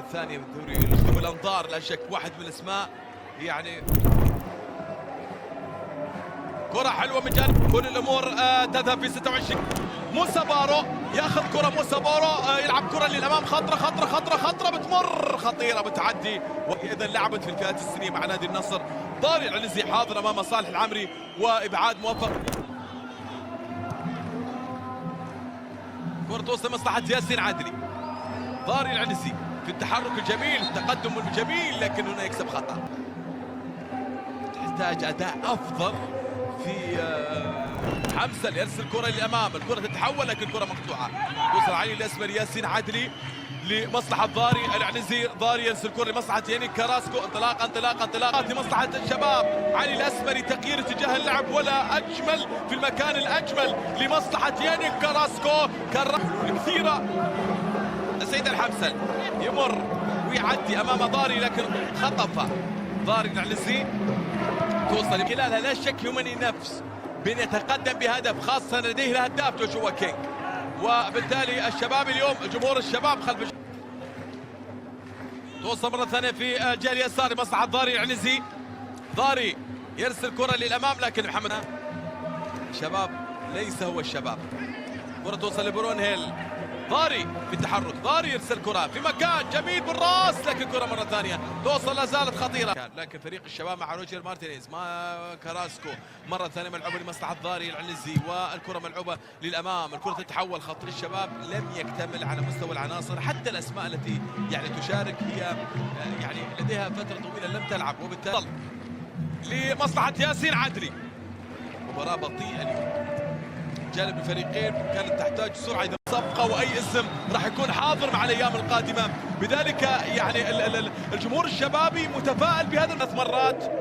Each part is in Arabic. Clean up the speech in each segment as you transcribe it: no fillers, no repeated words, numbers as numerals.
الثانيه من دوري الاسلوب الانظار، لا شك واحد من الاسماء يعني. كرة حلوة من جانب، كل الامور تذهب في 26. موسى بارو ياخذ كرة، موسى بارو يلعب كرة للامام، خطرة خطرة خطرة خطرة بتمر، خطيرة بتعدي، واذا لعبت في الفئات السنية مع نادي النصر. طارق العنزي حاضر امام صالح العمري وابعاد موفق. كرة توصل مصلحة ياسين عدلي. طارق العنزي في التحرك الجميل، التقدم الجميل، لكن هنا يكسب خطأ. تحتاج اداء افضل في حمزه ليرسل الكره للامام، الكره تتحول لكن الكره مقطوعه. توصل علي الاسمر، ياسين عدلي لمصلحه ضاري العنزي، ضاري يرسل الكره لمصلحه يانيك كراسكو، انطلاق انطلاق انطلاق لمصلحه الشباب. علي الاسمري تغيير اتجاه اللعب، ولا اجمل في المكان الاجمل لمصلحه يانيك كراسكو. حلول كثيره. سيد الحمسل يمر ويعدي امام ضاري لكن خطف ضاري العنزي. توصل خلالها لا شك يمني نفس بين يتقدم بهدف، خاصة لديه الهداف جوشوا كينج، وبالتالي الشباب اليوم جمهور الشباب خلف. توصل مرة ثانية في الجهة اليسار لمصلحة ضاري العنزي. ضاري يرسل كرة للأمام لكن محمد الشباب ليس هو الشباب. كرة توصل لبرون هيل، ضاري في التحرك، ضاري يرسل كرة في مكان جميل بالراس لكن كرة مرة ثانية توصل، لا زالت خطيرة، لكن فريق الشباب مع روجر مارتينيز ما كراسكو مرة ثانية ملعوبة لمصلحة ضاري العنزي، والكرة ملعوبة للأمام. الكرة تتحول، خط الشباب لم يكتمل على مستوى العناصر، حتى الأسماء التي يعني تشارك هي يعني لديها فترة طويلة لم تلعب، وبالتالي لمصلحة ياسين عدلي. مباراة بطيئة اليوم، جانب الفريقين كانت تحتاج سرعة إذا صفقة، وأي اسم راح يكون حاضر مع الأيام القادمة. بذلك يعني الجمهور الشبابي متفائل بهذا 3 مرات،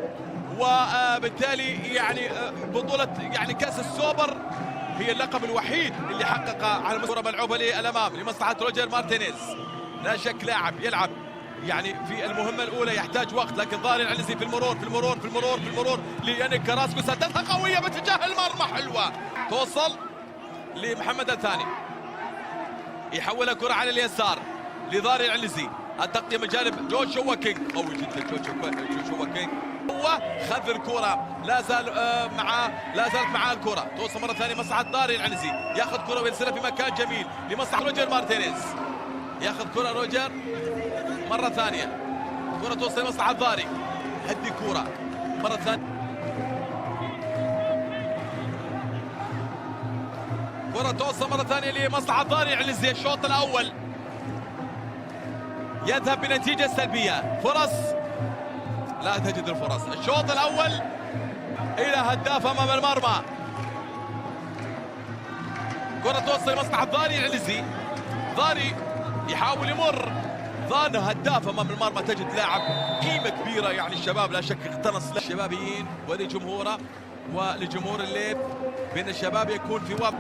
وبالتالي يعني بطولة يعني كأس السوبر هي اللقب الوحيد اللي حقق على مستوى ملعوبة للأمام لمصلحة روجر مارتينيز. لا شك لاعب يلعب يعني في المهمة الأولى يحتاج وقت، لكن ضاري العنزي في المرور في المرور في المرور في المرور ليانيك كراسكو، سددها قوية باتجاه المرمى، حلوة توصل لمحمد الثاني، يحولها كرة على اليسار لضاري العنزي، التغطية من جانب جوشوا كينج، قوي جدا جوشوا كينج، هو خذ الكرة، لا زالت معاه الكرة، توصل مرة ثانية مصلحة ضاري العنزي، ياخذ كرة ويرسلها في مكان جميل لمصلحة روجر مارتينيز، ياخذ كرة روجر مرة ثانية، كرة توصل لمصلحة ضاري، هدي كرة مرة ثانية، كرة توصل مرة ثانية لمصلحة ضاري العنزي. الشوط الأول يذهب بنتيجة سلبية، فرص لا تجد الفرص. الشوط الأول إلى هداف أمام المرمى، كرة توصل لمصلحة ضاري العنزي، ضاري يحاول يمر، ضان هداف امام المرمى. تجد لاعب قيمه كبيره يعني الشباب لا شك اقتنص الشبابيين ولجمهوره ولجمهور الليل، بين الشباب يكون في وضع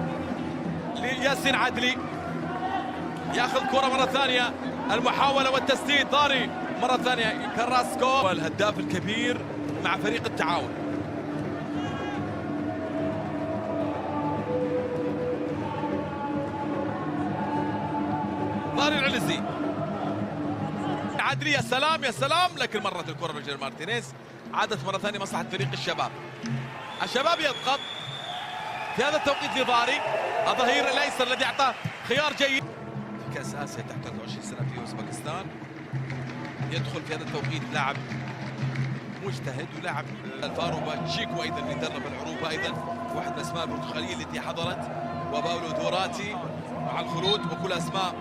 لياسين عدلي، ياخذ كره مره ثانيه، المحاوله والتسديد، ضاري مره ثانيه كراسكو الهداف الكبير مع فريق التعاون. ضاري العنزي عدلي، يا سلام يا سلام، لكن مرت الكره روجر مارتينيز، عادت مره ثانيه مصلحه فريق الشباب. الشباب يضغط في هذا التوقيت لضاري الظهير الايسر الذي اعطاه خيار جيد في كاس اسيا تحت 23 سنه في اوزبكستان. يدخل في هذا التوقيت لاعب مجتهد ولاعب الفاروبا تشيكو ايضا اللي درب العروبه، ايضا واحد من الاسماء البرتغاليه التي حضرت، وباولو دوراتي مع الخلود، وكل اسماء